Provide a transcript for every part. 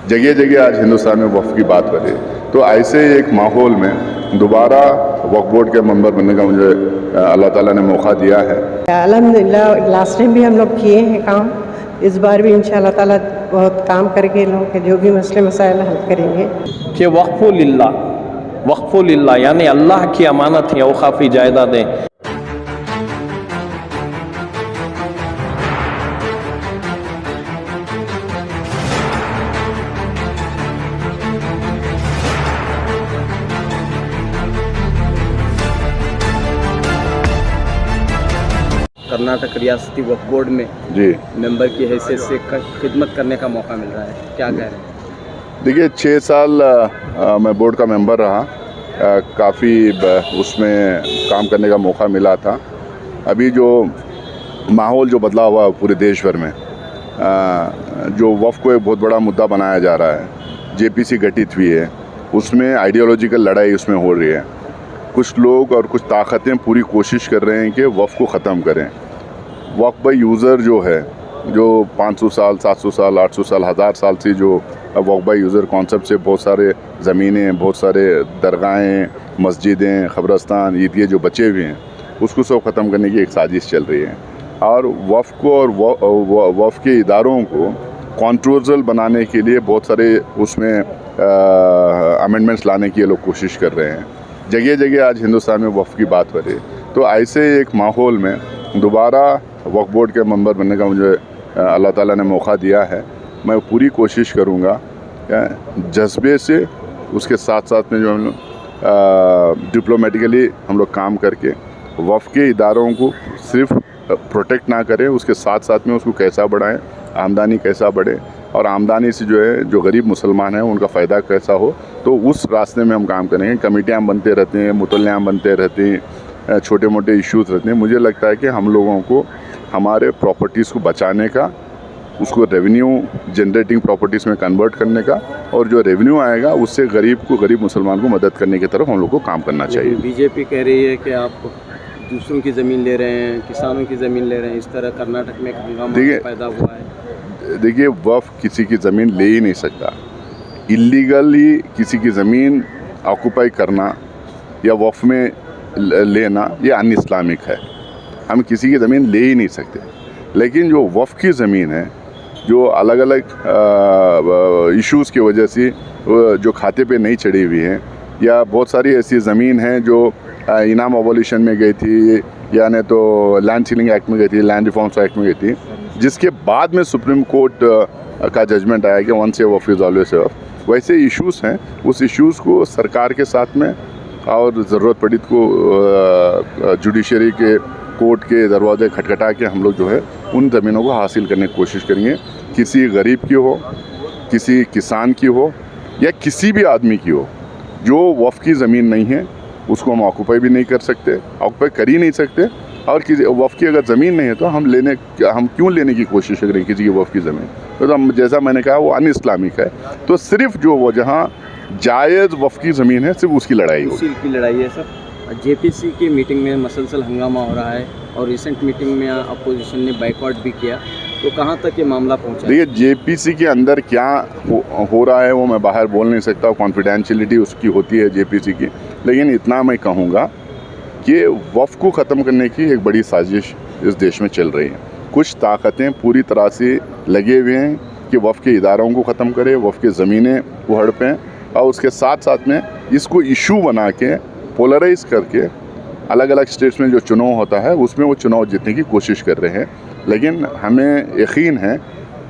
जगह जगह आज हिंदुस्तान में वक्फ की बात करें, तो ऐसे एक माहौल में दोबारा वक्फ बोर्ड के मेंबर बनने का मुझे अल्लाह ताला ने मौका दिया है। अल्हम्दुलिल्लाह लास्ट टाइम भी हम लोग किए हैं काम, इस बार भी इंशाअल्लाह ताला बहुत काम करके लोगों के जो भी मसले मसाइल हल करेंगे। कि वक्फ़ लिल्लाह यानी अल्लाह की अमानत है, औक़ाफ़ी जायदादें। कर्नाटक रियासती वक्फ बोर्ड में जी मेंबर की हैसियत से खिदमत करने का मौका मिल रहा है, क्या कह रहे हैं? देखिए 6 साल मैं बोर्ड का मेंबर रहा, काफ़ी उसमें काम करने का मौका मिला था। अभी जो माहौल जो बदला हुआ पूरे देश भर में, जो वक्फ को एक बहुत बड़ा मुद्दा बनाया जा रहा है, जेपीसी गठित हुई है, उसमें आइडियोलॉजिकल लड़ाई उसमें हो रही है। कुछ लोग और कुछ ताकतें पूरी कोशिश कर रहे हैं कि वक्फ को ख़त्म करें। वक्फ बाई यूज़र जो है, जो 500 साल 700 साल 800 साल 1000 साल से जो वक्फ बाई यूज़र कॉन्सेप्ट से बहुत सारे ज़मीनें, बहुत सारे दरगाहें, मस्जिदें, क़ब्रिस्तान, ईदगाह जो बचे हुए हैं, उसको सब ख़त्म करने की एक साजिश चल रही है। और वक्फ को और वक्फ के इदारों को कंट्रोवर्शियल बनाने के लिए बहुत सारे उसमें अमेंडमेंट्स लाने की ये लोग कोशिश कर रहे हैं। जगह जगह आज हिंदुस्तान में वक्फ की बात करें, तो ऐसे एक माहौल में दोबारा वक्फ बोर्ड के मेंबर बनने का मुझे अल्लाह ताला ने मौका दिया है। मैं पूरी कोशिश करूँगा जज्बे से, उसके साथ साथ में जो हम लोग डिप्लोमेटिकली हम लोग काम करके वक्फ के इदारों को सिर्फ प्रोटेक्ट ना करें, उसके साथ साथ में उसको कैसा बढ़ाएं, आमदनी कैसा बढ़े, और आमदनी से जो है जो गरीब मुसलमान हैं उनका फ़ायदा कैसा हो, तो उस रास्ते में हम काम करेंगे। कमेटियाँ बनते रहते हैं, मुतल्लियाँ बनते रहते हैं, छोटे मोटे इश्यूज़ रहते हैं। मुझे लगता है कि हम लोगों को हमारे प्रॉपर्टीज़ को बचाने का, उसको रेवेन्यू जनरेटिंग प्रॉपर्टीज़ में कन्वर्ट करने का, और जो रेवेन्यू आएगा उससे गरीब मुसलमान को मदद करने की तरफ हम लोग को काम करना चाहिए। बीजेपी कह रही है कि आप दूसरों की ज़मीन ले रहे हैं, किसानों की ज़मीन ले रहे हैं, इस तरह कर्नाटक में एक हंगामा पैदा हुआ है। देखिए, वक्फ किसी की ज़मीन ले ही नहीं सकता। इलीगली किसी की ज़मीन ऑक्यूपाई करना या वक्फ में लेना ये अन इस्लामिक है। हम किसी की ज़मीन ले ही नहीं सकते। लेकिन जो वक्फ की ज़मीन है, जो अलग अलग इश्यूज़ की वजह से जो खाते पे नहीं चढ़ी हुई है, या बहुत सारी ऐसी ज़मीन है जो इनाम अबॉलिशन में गई थी, यानी तो लैंड सीलिंग एक्ट में गई थी, लैंड रिफॉर्म्स एक्ट में गई थी, जिसके बाद में सुप्रीम कोर्ट का जजमेंट आया कि once a waqf is always a waqf. वैसे इश्यूज़ हैं, उस इश्यूज़ को सरकार के साथ में और ज़रूरत पड़ी को जुडिशरी के कोर्ट के दरवाजे खटखटा के हम लोग जो है उन ज़मीनों को हासिल करने की कोशिश करेंगे। किसी गरीब की हो, किसी किसान की हो, या किसी भी आदमी की हो, जो वक्फ की ज़मीन नहीं है उसको हम ऑक्यूपाई भी नहीं कर सकते, ऑक्यूपाई कर ही नहीं सकते। और किसी वक्फ की अगर ज़मीन नहीं है तो हम क्यों लेने की कोशिश करें किसी की वक्फ की ज़मीन? तो हम, जैसा मैंने कहा, वो अन इस्लामिक है। तो सिर्फ जो वो जहाँ जायज़ वक्फ की ज़मीन है, सिर्फ उसकी लड़ाई होगी। उसी की लड़ाई है सर। जेपीसी की मीटिंग में मसलसल हंगामा हो रहा है, और रिसेंट मीटिंग में अपोजिशन ने बाइकआउट भी किया, तो कहाँ तक ये मामला पहुँचा? देखिए, जेपीसी के अंदर क्या हो रहा है वो मैं बाहर बोल नहीं सकता, कॉन्फिडेंशियलिटी उसकी होती है जेपीसी की। लेकिन इतना मैं कहूँगा कि वक्फ को ख़त्म करने की एक बड़ी साजिश इस देश में चल रही है। कुछ ताकतें पूरी तरह से लगे हुए हैं कि वक्फ के इदारों को ख़त्म करें, वक्फ की ज़मीनें वो हड़पें, और उसके साथ साथ में इसको इशू बना के पोलराइज़ करके अलग अलग स्टेट्स में जो चुनाव होता है उसमें वो चुनाव जीतने की कोशिश कर रहे हैं। लेकिन हमें यकीन है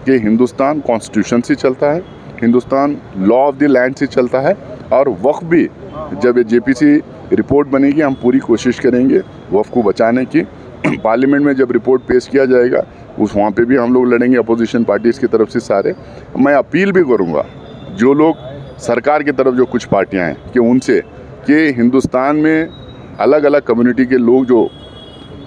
कि हिंदुस्तान कॉन्स्टिट्यूशन से चलता है, Hindustan law of the land से चलता है, और वक्फ भी जब ये जेपीसी रिपोर्ट बनेगी हम पूरी कोशिश करेंगे वक्फ को बचाने की। पार्लियामेंट में जब रिपोर्ट पेश किया जाएगा वहाँ पे भी हम लोग लड़ेंगे अपोजिशन पार्टीज़ की तरफ से सारे। मैं अपील भी करूँगा जो लोग सरकार की तरफ, जो कुछ पार्टियाँ हैं, कि उनसे कि हिंदुस्तान में अलग अलग कम्युनिटी के लोग जो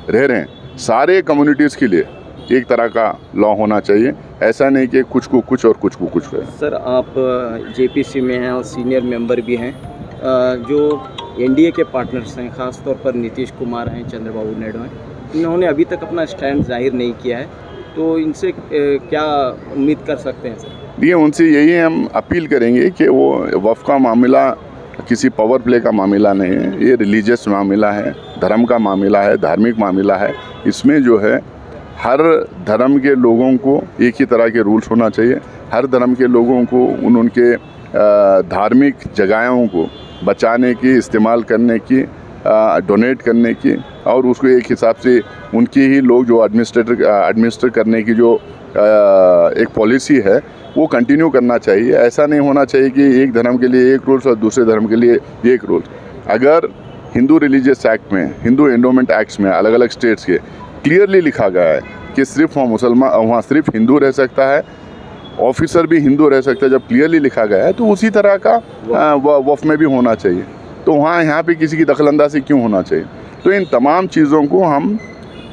रह रहे हैं, सारे कम्युनिटीज़ के लिए एक तरह का लॉ होना चाहिए। ऐसा नहीं कि कुछ को कुछ और कुछ को कुछ है। सर, आप जेपीसी में हैं और सीनियर मेंबर भी हैं, जो एनडीए के पार्टनर्स हैं, ख़ास तौर पर नीतीश कुमार हैं, चंद्रबाबू नायडू हैं, इन्होंने अभी तक अपना स्टैंड जाहिर नहीं किया है, तो इनसे क्या उम्मीद कर सकते हैं सर? देखिए, उनसे यही हम अपील करेंगे कि वो वफ़ का मामला किसी पावर प्ले का मामला नहीं है, ये रिलीजियस मामला है, धर्म का मामला है, धार्मिक मामला है। इसमें जो है हर धर्म के लोगों को एक ही तरह के रूल्स होना चाहिए। हर धर्म के लोगों को उनके धार्मिक जगहों को बचाने की, इस्तेमाल करने की, डोनेट करने की, और उसको एक हिसाब से उनकी ही लोग जो एडमिनिस्टर करने की जो एक पॉलिसी है वो कंटिन्यू करना चाहिए। ऐसा नहीं होना चाहिए कि एक धर्म के लिए एक रूल्स और दूसरे धर्म के लिए एक रूल्स। अगर हिंदू रिलीजियस एक्ट में, हिंदू एंडोमेंट एक्ट्स में अलग अलग स्टेट्स के क्लियरली लिखा गया है कि सिर्फ वहाँ सिर्फ हिंदू रह सकता है, ऑफिसर भी हिंदू रह सकता है, जब क्लियरली लिखा गया है तो उसी तरह का वफ़ में भी होना चाहिए। तो यहाँ पे किसी की दखलंदाजी क्यों होना चाहिए? तो इन तमाम चीज़ों को हम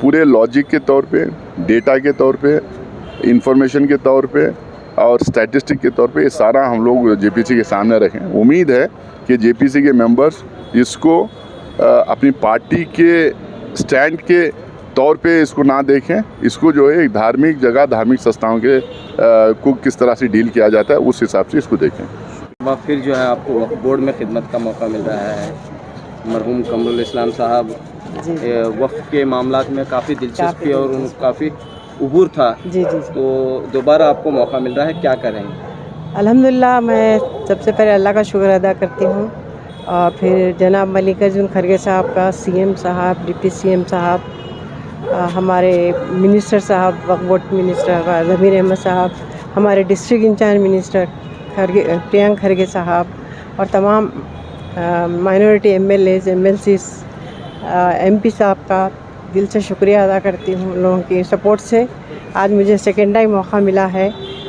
पूरे लॉजिक के तौर पे, डेटा के तौर पे, इंफॉर्मेशन के तौर पे और स्टैटिस्टिक के तौर पे ये सारा हम लोग जेपीसी के सामने रखें। उम्मीद है कि जेपीसी के मेंबर्स इसको अपनी पार्टी के स्टैंड के तौर पे इसको ना देखें, इसको जो है एक धार्मिक जगह, धार्मिक संस्थाओं के को किस तरह से डील किया जाता है उस हिसाब से इसको देखें। फिर जो है आपको वक्फ बोर्ड में खिदमत का मौका मिल रहा है। मरहूम कमरुल इस्लाम साहब वक्फ के मामलात में काफ़ी दिलचस्पी और काफ़ी उबूर था। जी। तो दोबारा आपको मौका मिल रहा है, क्या करेंगे? अल्हम्दुलिल्लाह, मैं सबसे पहले अल्लाह का शुक्र अदा करती हूँ, और फिर जनाब मल्लिकार्जुन खड़गे साहब का, सीएम साहब, डिप्टी सीएम साहब, हमारे मिनिस्टर साहब, वक्फ बोर्ड मिनिस्टर ज़मीर अहमद साहब, हमारे डिस्ट्रिक्ट इंचार्ज मिनिस्टर प्रियंक खड़गे साहब, और तमाम माइनॉरिटी एमएलएज, एमएलसीज, एमपी साहब का दिल से शुक्रिया अदा करती हूँ। लोगों की सपोर्ट से आज मुझे सेकेंड टाइम मौका मिला है।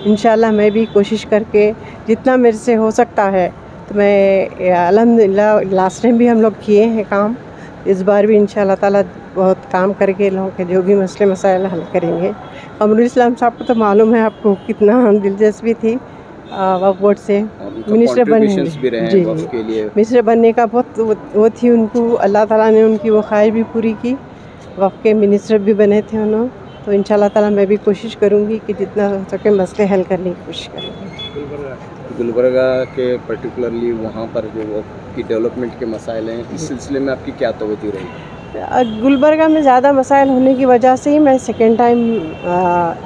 इंशाल्लाह मैं भी कोशिश करके जितना मेरे से हो सकता है, तो मैं अल्हम्दुलिल्लाह लास्ट टाइम भी हम लोग किए हैं काम, इस बार भी इंशाल्लाह ताला बहुत काम करके लोगों के जो भी मसले मसाइल हल करेंगे। कमरुल इस्लाम साहब को तो मालूम है आपको कितना दिलचस्पी थी वक्फ बोर्ड से मिनिस्टर बनने मिनिस्टर बनने का बहुत वो थी उनको। अल्लाह ताला ने उनकी वो ख्वाहिश भी पूरी की, वक्फ के मिनिस्टर भी बने थे उन्होंने। तो इंशाल्लाह ताला मैं भी कोशिश करूँगी कि जितना हो सके मसले हल करने की कोशिश करूँगी। गुलबर्गा के पर्टिकुलरली वहाँ पर जो वक्फ की डेवलपमेंट के मसाइल हैं, इस सिलसिले में आपकी क्या तवज्जो रही? गुलबर्गा में ज़्यादा मसाइल होने की वजह से ही मैं सेकेंड टाइम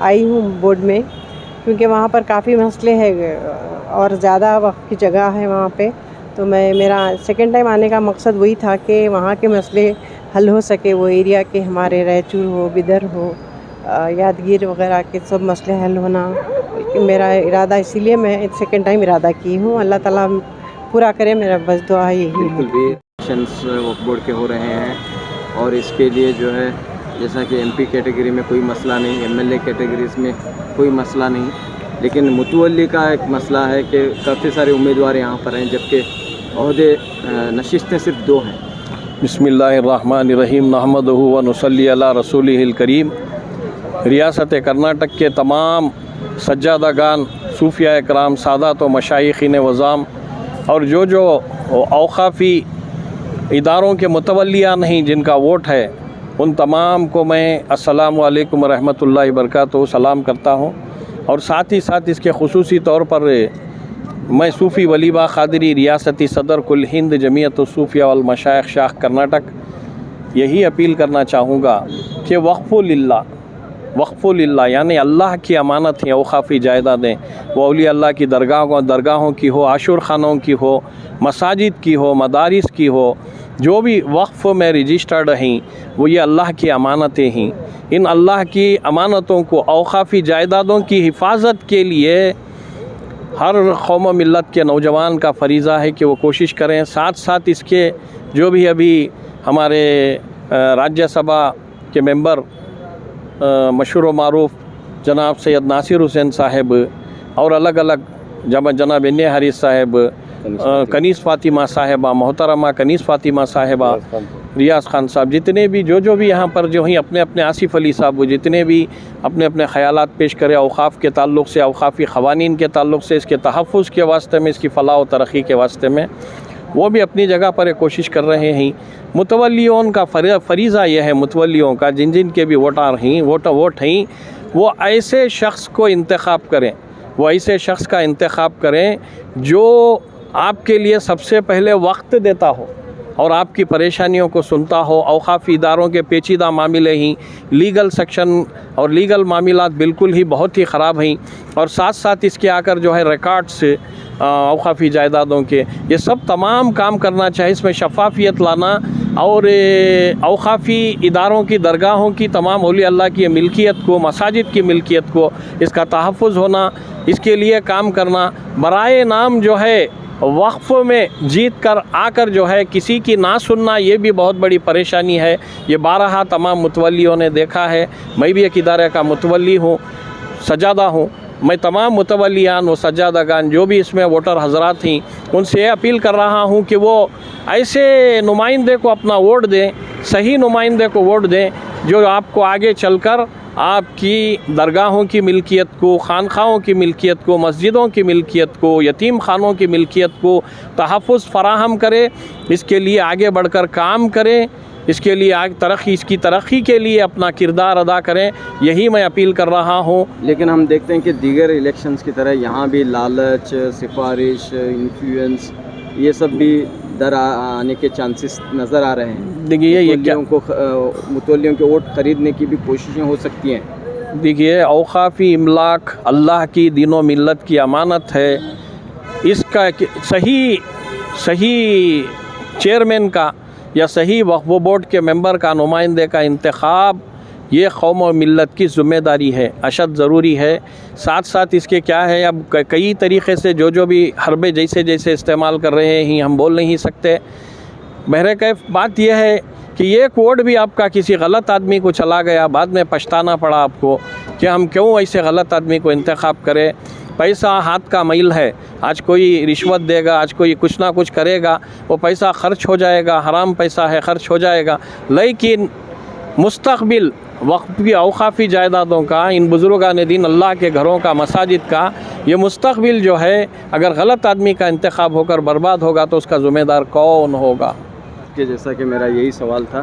आई हूँ बोर्ड में, क्योंकि वहाँ पर काफ़ी मसले हैं और ज़्यादा वक्त की जगह है वहाँ पे। तो मेरा सेकेंड टाइम आने का मकसद वही था कि वहाँ के मसले हल हो सके, वो एरिया के हमारे रायचूर हो, बिदर हो, यादगीर वगैरह के सब मसले हल होना मेरा इरादा, इसीलिए मैं सेकेंड टाइम इरादा की हूँ। अल्लाह ताला पूरा करे, मेरा बस दुआ यही है। बिल्कुल भी इलेक्शंस वक्फ बोर्ड के हो रहे हैं और इसके लिए जो है जैसा कि एमपी कैटेगरी में कोई मसला नहीं, एमएलए कैटेगरीज में कोई मसला नहीं, लेकिन मुतवल्ली का एक मसला है कि काफ़ी सारे उम्मीदवार यहाँ पर हैं, जबकि ओहदे नशिस्तें सिर्फ 2 हैं। बिस्मिल्लाहिर्रहमानिर्रहीम, नहमदुहु व नुसल्ली अला रसूलिहिल करीम। रियासत कर्नाटक के तमाम सज्जादागान, सूफिया इकराम, सादात व मशाइखीन वज़ाम और जो औक़ाफ़ी इदारों के मुतवल्लियाँ नहीं जिनका वोट है, उन तमाम को मैं अस्सलामु अलैकुम रहमतुल्लाहि व बरकातुहू सलाम करता हूँ। और साथ ही साथ इसके खुसूसी तौर पर मैं सूफ़ी वलीबा क़ादरी रियासती सदर कुल हिंद जमीयत सूफिया वल मशाइख शाख कर्नाटक यही अपील करना चाहूँगा कि वक़्फ़ु लिल्लाह यानी अल्लाह की अमानत है, औक़ाफ़ी जायदादें, वो औलिया अल्लाह की दरगाहों की हो, आशुर खानों की हो, मसाजिद की हो, मदारिस की हो, जो भी वक्फ़ में रजिस्टर्ड हैं वो ये अल्लाह की अमानतें हैं। इन अल्लाह की अमानतों को, औक़ाफ़ी जायदादों की हिफाजत के लिए हर कौम मिल्लत के नौजवान का फ़रीज़ा है कि वो कोशिश करें। साथ साथ इसके जो भी अभी हमारे राज्यसभा के मेंबर मशहूर व मारूफ़ जनाब सैयद नासिर हुसैन साहब और अलग अलग जनाब एन हारिस साहब, कनीस फ़ातिमा साहिबा, मोहतरमा कनीस फ़ातिमा साहिबा, रियाज़ ख़ान साहब, जितने भी जो भी यहाँ पर जो हैं अपने अपने आसिफ़ अली साहब, जितने भी अपने अपने ख़यालात पेश करें औक़ाफ़ के ताल्लुक़ से, औक़ाफ़ी क़वानीन के ताल्लुक़ से, इसके तहफ़्फ़ुज़ के वास्ते में, इसकी फ़लाह व तरक्की के वास्ते में, वो भी अपनी जगह पर एक कोशिश कर रहे हैं। मुतवल्लियों का फ़रीज़ा यह है, मुतवल्लियों का जिन के भी वोट हैं, वो ऐसे शख्स को इंतख़ाब करें वो ऐसे शख्स का इंतखाब करें जो आपके लिए सबसे पहले वक्त देता हो और आपकी परेशानियों को सुनता हो। औक़ाफ़ी इदारों के पेचीदा मामले ही, लीगल सेक्शन और लीगल मामलात बिल्कुल ही बहुत ही ख़राब हैं, और साथ साथ इसके आकर जो है रिकॉर्ड्स औक़ाफ़ी जायदादों के, ये सब तमाम काम करना चाहिए। इसमें शफ़ाफ़ियत लाना और औक़ाफ़ी इदारों की दरगाहों की तमाम औलिया अल्लाह की मिल्कियत को, मसाजिद की मिल्कियत को, इसका तहफ़्फ़ुज़ होना, इसके लिए काम करना। बराए नाम जो है वक्फ़ में जीत कर आकर जो है किसी की ना सुनना, ये भी बहुत बड़ी परेशानी है। ये बारहा तमाम मुतवल्लियों ने देखा है। मैं भी एक इदारे का मुतवल्ली हूँ, सज्जादा हूँ। मैं तमाम मुतवल्लियान व सज्जादागान जो भी इसमें वोटर हजरात थीं, उनसे अपील कर रहा हूँ कि वो ऐसे नुमाइंदे को अपना वोट दें, सही नुमाइंदे को वोट दें जो आपको आगे चलकर आपकी दरगाहों की मिल्कियत को, खानखाहों की मिल्कियत को, मस्जिदों की मिल्कियत को, यतीम खानों की मिल्कियत को तहफ़्फ़ुज़ फ़राहम करे। इसके लिए आगे बढ़कर काम करें, इसके लिए इसकी तरक्की के लिए अपना किरदार अदा करें। यही मैं अपील कर रहा हूँ। लेकिन हम देखते हैं कि दीगर इलेक्शंस की तरह यहाँ भी लालच, सिफारिश, इन्फ्लुएंस, ये सब भी दर आने के चांसेस नज़र आ रहे हैं। देखिए ये क्या, मुतवल्लियों के वोट ख़रीदने की भी कोशिशें हो सकती हैं। देखिए औक़ाफ़ी इमलाक अल्लाह की दीन व मिल्लत की अमानत है। इसका सही चेयरमैन का या सही वक्फ़ बोर्ड के मेंबर का, नुमाइंदे का इंतखाब, ये कौम और मिल्लत की ज़िम्मेदारी है, अशद ज़रूरी है। साथ साथ इसके क्या है, अब कई तरीक़े से जो भी हरबे जैसे इस्तेमाल कर रहे हैं, हम बोल नहीं सकते। बहरकैफ़ बात यह है कि एक वोट भी आपका किसी गलत आदमी को चला गया, बाद में पछताना पड़ा आपको कि हम क्यों ऐसे गलत आदमी को इंतखाब करें। पैसा हाथ का मैल है, आज कोई रिश्वत देगा, आज कोई कुछ ना कुछ करेगा, वो पैसा ख़र्च हो जाएगा, हराम पैसा है, ख़र्च हो जाएगा। लेकिन मुस्तक़बिल वक्फ़ की औक़ाफ़ी जायदादों का, इन बुज़ुर्गान दीन अल्लाह के घरों का, मसाजिद का, ये मुस्तक़बिल जो है अगर गलत आदमी का इंतखाब होकर बर्बाद होगा तो उसका ज़िम्मेदार कौन होगा। कि जैसा कि मेरा यही सवाल था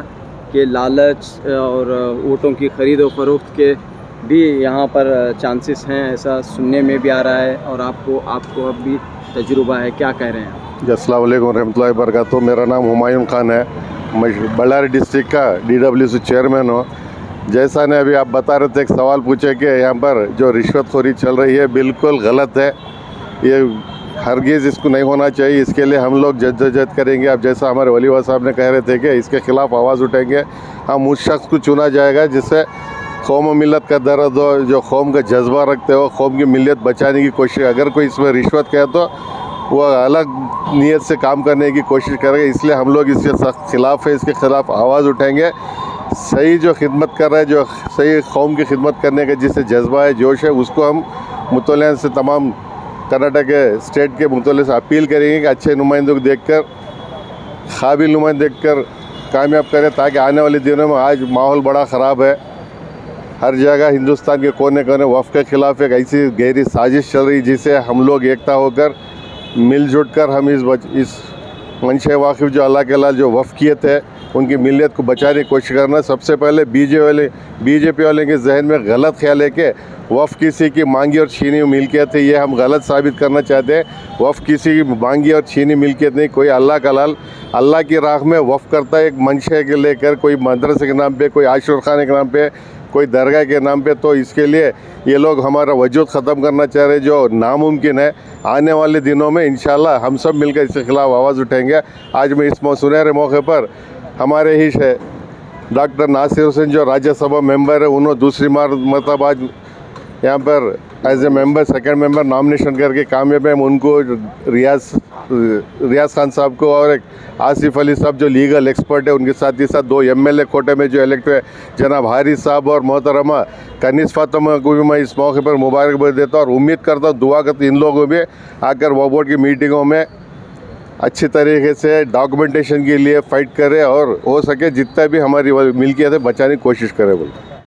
कि लालच और वोटों की ख़रीद व फ़रोख्त के भी यहाँ पर चांसेस हैं, ऐसा सुनने में भी आ रहा है, और आपको अब भी तजुर्बा है। क्या कह रहे हैं? अस्सलाम वालेकुम रहमतुल्लाहि व बरकातुहू। मेरा नाम हुमायूं खान है, मैं बल्लारी डिस्ट्रिक्ट का DWC चेयरमैन हूँ। जैसा ने अभी आप बता रहे थे, एक सवाल पूछे कि यहाँ पर जो रिश्वतखोरी चल रही है बिल्कुल गलत है, ये हरगिज़ इसको नहीं होना चाहिए। इसके लिए हम लोग जद्दोजहद करेंगे। अब जैसा हमारे वलीवा साहब ने कह रहे थे कि इसके ख़िलाफ़ आवाज़ उठेंगे। हम उस शख्स को चुना जाएगा जिससे कौम व मिल्लत का दर्द हो, जो कौम का जज्बा रखते हो, कौम की मिल्लत बचाने की कोशिश। अगर कोई इसमें रिश्वत कहे तो वह अलग नीयत से काम करने की कोशिश करेंगे। इसलिए हम लोग इसके सख्त ख़िलाफ़ है, इसके ख़िलाफ़ आवाज़ उठेंगे। सही जो खिदमत कर रहा है, जो सही कौम की खिदमत करने का जिससे जज्बा है, जोश है, उसको हम मुतवल्लियान से, तमाम कर्नाटक के स्टेट के मुतवल्लियों से अपील करेंगे कि अच्छे नुमाइंदों को देखकर, काबिल नुमाइंदे देखकर कामयाब करें, ताकि आने वाले दिनों में, आज माहौल बड़ा ख़राब है, हर जगह हिंदुस्तान के कोने कोने वफ़ के ख़िलाफ़ एक ऐसी गहरी साजिश चल रही जिसे हम लोग एकता होकर, मिलजुल कर हम इस मंशे वाकिफ़ जो अल्लाह के लाल जो वफ़क़ियत है, उनकी मिल्लत को बचाने की कोशिश करना। सबसे पहले बीजेपी वाले के जहन में गलत ख्याल है कि वफ़ किसी की मांगी और छीनी मिल्कियत है। ये हम गलत साबित करना चाहते हैं। वफ़ किसी की मांगी और छीनी मिल्कियत नहीं। कोई अल्लाह का लाल अल्लाह की राह में वफ़ करता है, एक मंशे के लेकर, कोई मदरसे के नाम पे, कोई आशुर खाने के नाम पे, कोई दरगाह के नाम पे। तो इसके लिए ये लोग हमारा वजूद ख़त्म करना चाह रहे, जो नामुमकिन है। आने वाले दिनों में इंशाअल्लाह हम सब मिलकर इसके ख़िलाफ़ आवाज़ उठेंगे। आज मैं इस सुनहरे मौके पर हमारे ही डॉक्टर नासिर हुसैन जो राज्यसभा मेंबर है, उन्होंने दूसरी मतलब आज यहाँ पर as a member, second member nomination करके कामयाब है। उनको रियाज खान साहब को और एक आसिफ अली साहब जो लीगल एक्सपर्ट है, उनके साथ ही साथ 2 MLA कोटे में जो इलेक्ट हुए, जनाब हारिस साहब और मोहतरमा कनीस फातिमा को भी मैं इस मौके पर मुबारकबाद देता हूँ और उम्मीद करता हूँ, दुआ करता इन लोगों में आकर वक्फ बोर्ड की मीटिंगों में अच्छी तरीके से डॉक्यूमेंटेशन के लिए फ़ाइट करें और हो सके जितना भी हमारी मिल्कियत है बचाने की कोशिश करें। बोल